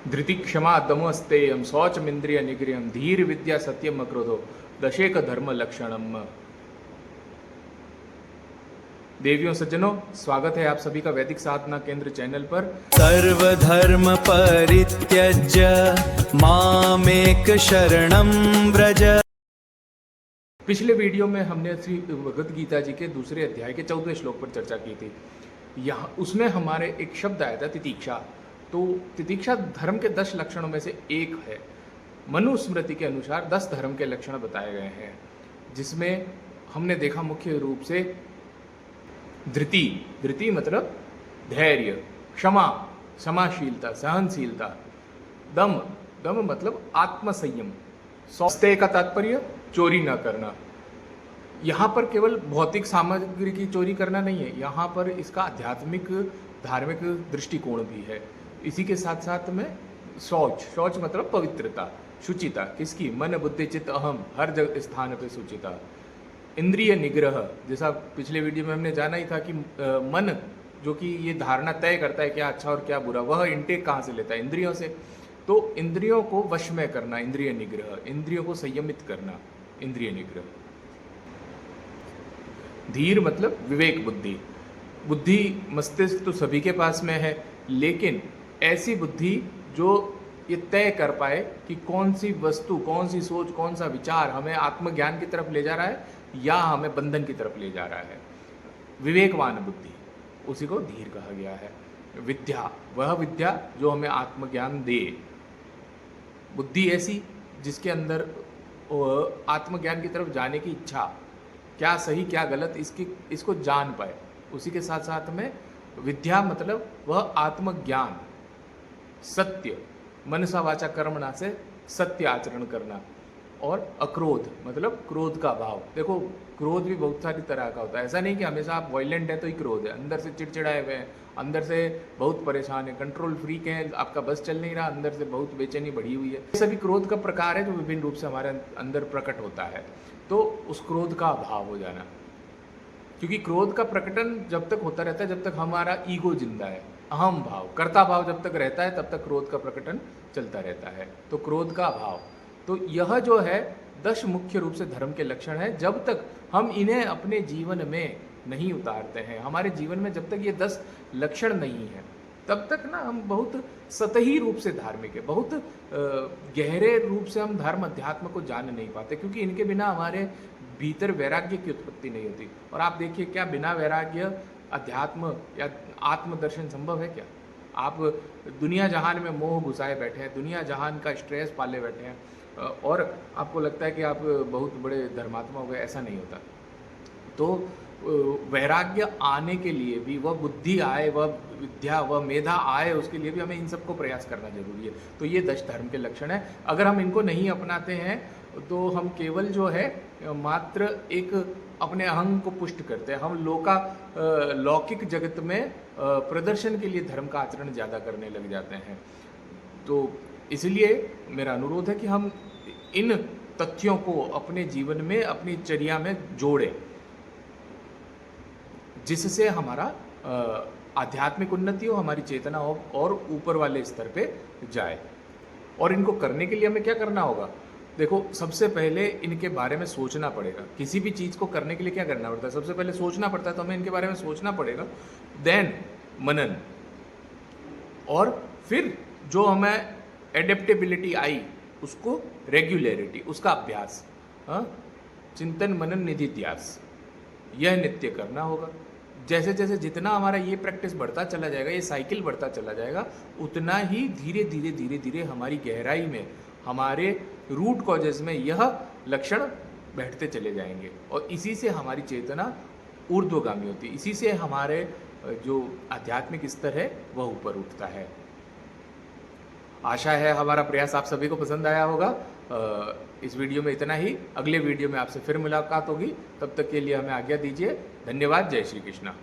धृति क्षमा दमस्तेयम शौचमिंद्रिय निग्रहम धीर विद्या सत्यम अक्रोधो दशेक धर्म लक्षणम। देवियों सज्जनों, स्वागत है आप सभी का वैदिक साधना केंद्र चैनल पर। सर्वधर्म परित्यज्य मामेक शरणं व्रज। पिछले वीडियो में हमने श्री भगवद गीता जी के दूसरे अध्याय के 14वें श्लोक पर चर्चा की थी। यहाँ उसमें हमारे एक शब्द आया था तितिक्षा। तो तितिक्षा धर्म के 10 लक्षणों में से एक है। मनुस्मृति के अनुसार 10 धर्म के लक्षण बताए गए हैं, जिसमें हमने देखा मुख्य रूप से धृति मतलब धैर्य, क्षमा क्षमाशीलता, सहनशीलता, दम मतलब आत्मसंयम, सौस्तेय का तात्पर्य चोरी न करना। यहाँ पर केवल भौतिक सामग्री की चोरी करना नहीं है, यहाँ पर इसका आध्यात्मिक धार्मिक दृष्टिकोण भी है। इसी के साथ साथ में शौच मतलब पवित्रता, शुचिता, किसकी? मन बुद्धि चित्त अहम, हर जगह स्थान पे शुचिता। इंद्रिय निग्रह, जैसा पिछले वीडियो में हमने जाना ही था कि मन जो कि ये धारणा तय करता है क्या अच्छा और क्या बुरा, वह इनटेक कहाँ से लेता है? इंद्रियों से। तो इंद्रियों को वश में करना, इंद्रिय निग्रह, इंद्रियों को संयमित करना, इंद्रिय निग्रह। धीर मतलब विवेक बुद्धि। बुद्धि मस्तिष्क तो सभी के पास में है, लेकिन ऐसी बुद्धि जो ये तय कर पाए कि कौन सी वस्तु, कौन सी सोच, कौन सा विचार हमें आत्मज्ञान की तरफ ले जा रहा है या हमें बंधन की तरफ ले जा रहा है। विवेकवान बुद्धि, उसी को धीर कहा गया है। विद्या, वह विद्या जो हमें आत्मज्ञान दे। बुद्धि ऐसी जिसके अंदर आत्मज्ञान की तरफ जाने की इच्छा, क्या सही क्या गलत इसको जान पाए। उसी के साथ साथ में विद्या मतलब वह आत्मज्ञान, सत्य, मनसा वाचा कर्मणा से सत्य आचरण करना। और अक्रोध मतलब क्रोध का भाव। देखो, क्रोध भी बहुत सारी तरह का होता है। ऐसा नहीं कि हमेशा आप वायलेंट है तो ही क्रोध है। अंदर से चिड़चिड़ाए हुए हैं, अंदर से बहुत परेशान है, कंट्रोल फ्रीक हैं, आपका बस चल नहीं रहा, अंदर से बहुत बेचैनी बढ़ी हुई है। ये सभी क्रोध का प्रकार है जो विभिन्न रूप से हमारे अंदर प्रकट होता है। तो उस क्रोध का अभाव हो जाना, क्योंकि क्रोध का प्रकटन जब तक होता रहता है जब तक हमारा ईगो जिंदा है, अहम भाव, कर्ता भाव जब तक रहता है तब तक क्रोध का प्रकटन चलता रहता है। तो क्रोध का अभाव, तो यह जो है 10 मुख्य रूप से धर्म के लक्षण है। जब तक हम इन्हें अपने जीवन में नहीं उतारते हैं, हमारे जीवन में जब तक ये 10 लक्षण नहीं है, तब तक ना हम बहुत सतही रूप से धार्मिक है, बहुत गहरे रूप से हम धर्म अध्यात्म को जान नहीं पाते, क्योंकि इनके बिना हमारे भीतर वैराग्य की उत्पत्ति नहीं होती। और आप देखिए, क्या बिना वैराग्य अध्यात्म या आत्मदर्शन संभव है क्या? आप दुनिया जहान में मोह घुसाए बैठे हैं, दुनिया जहान का स्ट्रेस पाले बैठे हैं, और आपको लगता है कि आप बहुत बड़े धर्मात्मा हो गए। ऐसा नहीं होता। तो वैराग्य आने के लिए भी, वह बुद्धि आए, वह विद्या, वह मेधा आए, उसके लिए भी हमें इन सबको प्रयास करना जरूरी है। तो ये 10 धर्म के लक्षण है। अगर हम इनको नहीं अपनाते हैं तो हम केवल जो है मात्र एक अपने अहंग को पुष्ट करते हैं। हम लौकिक जगत में प्रदर्शन के लिए धर्म का आचरण ज़्यादा करने लग जाते हैं। तो इसलिए मेरा अनुरोध है कि हम इन तथ्यों को अपने जीवन में, अपनी चर्या में जोड़ें, जिससे हमारा आध्यात्मिक उन्नति हो, हमारी चेतना हो और ऊपर वाले स्तर पे जाए। और इनको करने के लिए हमें क्या करना होगा? देखो, सबसे पहले इनके बारे में सोचना पड़ेगा। किसी भी चीज़ को करने के लिए क्या करना पड़ता है? सबसे पहले सोचना पड़ता है। तो हमें इनके बारे में सोचना पड़ेगा, देन मनन, और फिर जो हमें एडेप्टेबिलिटी आई उसको रेगुलरिटी, उसका अभ्यास, चिंतन मनन निधिध्यास, यह नित्य करना होगा। जैसे जैसे जितना हमारा ये प्रैक्टिस बढ़ता चला जाएगा, ये साइकिल बढ़ता चला जाएगा, उतना ही धीरे धीरे धीरे धीरे हमारी गहराई में, हमारे रूट कॉजेस में यह लक्षण बैठते चले जाएंगे। और इसी से हमारी चेतना ऊर्ध्वगामी होती है, इसी से हमारे जो आध्यात्मिक स्तर है वह ऊपर उठता है। आशा है हमारा प्रयास आप सभी को पसंद आया होगा। इस वीडियो में इतना ही। अगले वीडियो में आपसे फिर मुलाकात होगी। तब तक के लिए हमें आज्ञा दीजिए। धन्यवाद। जय श्री कृष्णा।